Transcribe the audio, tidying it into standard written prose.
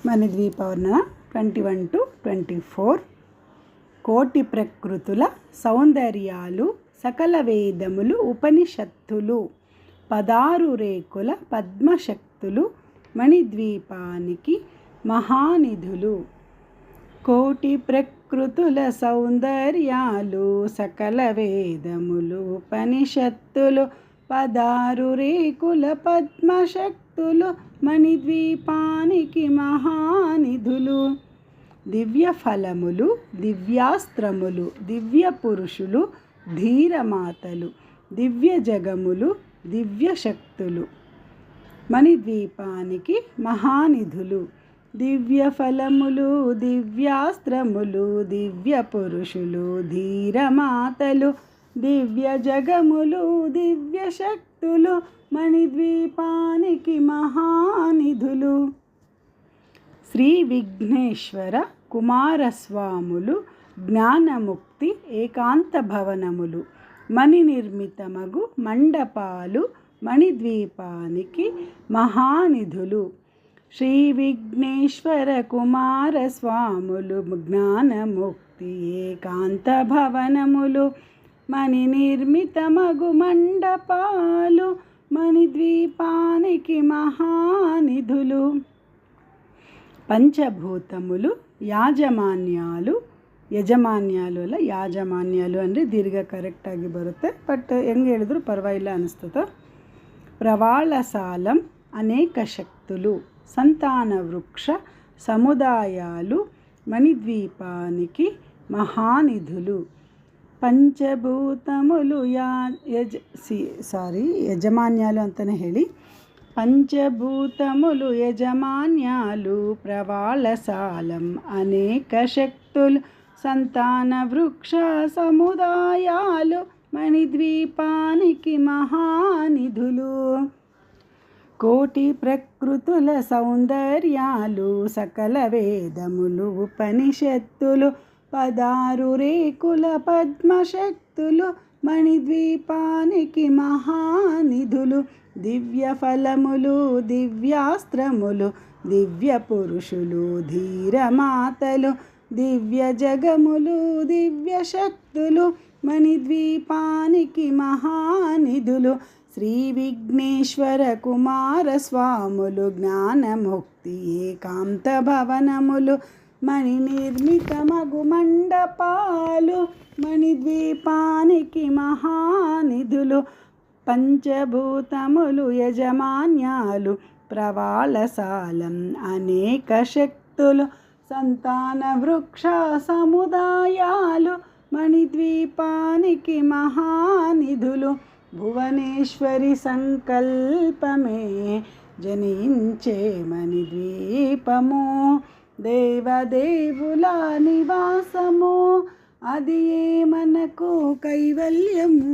మణిద్వీపవర్ణన 21-24. కోటి ప్రకృతుల సౌందర్యాలు సకల వేదములు ఉపనిషత్తులు 16 రేకుల పద్మశక్తులు మణిద్వీపానికి మహానిధులు. కోటి ప్రకృతుల సౌందర్యాలు సకల వేదములు ఉపనిషత్తులు 16 రేకుల పద్మశక్తులు మణిద్వీపానికి మహానిధులు. దివ్య ఫలములు, దివ్యాస్త్రములు, దివ్య పురుషులు, ధీరమాతలు, దివ్య జగములు, దివ్య శక్తులు మణిద్వీపానికి మహానిధులు. దివ్య ఫలములు, దివ్యాస్త్రములు, దివ్య పురుషులు, ధీరమాతలు, దివ్య జగములు, దివ్య శక్తులు మణిద్వీపానికి మహానిధులు. శ్రీ విఘ్నేశ్వర కుమారస్వాములు జ్ఞానముక్తి ఏకాంత భవనములు మణి నిర్మితమగు మండపాలు మణిద్వీపానికి మహానిధులు. శ్రీ విఘ్నేశ్వర కుమారస్వాములు జ్ఞానముక్తి ఏకాంత భవనములు మణి నిర్మితమగు మండపాలు మణిద్వీపానికి మహానిధులు. పంచభూతములు ಯಾಜಮಾನ್ಯಾಲು ಯಜಮಾನ್ಯಾಲು ಯಾಜಮಾನ್ಯಾಲು ಅಂದರೆ ದೀರ್ಘ ಕರೆಕ್ಟಾಗಿ ಬರುತ್ತೆ, ಬಟ್ ಹೆಂಗೆ ಹೇಳಿದ್ರು ಪರವಾಗಿಲ್ಲ ಅನಿಸ್ತದೆ. ప్రవాళసాలం అనేక శక్తులు సంతాన వృక్ష సముదాయాలు మణిద్వీపానికి మహానిధులు. పంచభూతములు యజమాన్యాలు అంతనే ಹೇಳಿ పంచభూతములు యజమాన్యాలు ప్రవాళసాలం అనేక శక్తులు సంతాన వృక్ష సముదాయాలు మణిద్వీపానికి మహానిధులు. కోటి ప్రకృతుల సౌందర్యాలు సకల వేదములు ఉపనిషత్తులు 16 రేకుల పద్మశక్తులు మణిద్వీపానికి మహానిధులు. దివ్య ఫలములు, దివ్యాస్త్రములు, దివ్య పురుషులు, ధీరమాతలు, దివ్య జగములు, దివ్య శక్తులు మణిద్వీపానికి మహానిధులు. శ్రీ విఘ్నేశ్వర కుమారస్వాములు జ్ఞానముక్తి ఏకాంత భవనములు మణి నిర్మితమగు మండపాలు మణిద్వీపానికి మహానిధులు. పంచభూతములు యజమాన్యాలు ప్రవాళసాలం అనేక శక్తులు సంతాన వృక్ష సముదాయాలు మణిద్వీపానికి మహానిధులు. భువనేశ్వరి సంకల్పమే జనించే మణిద్వీపము దేవదేవుల నివాసము అది ఏ మనకు కైవల్యము.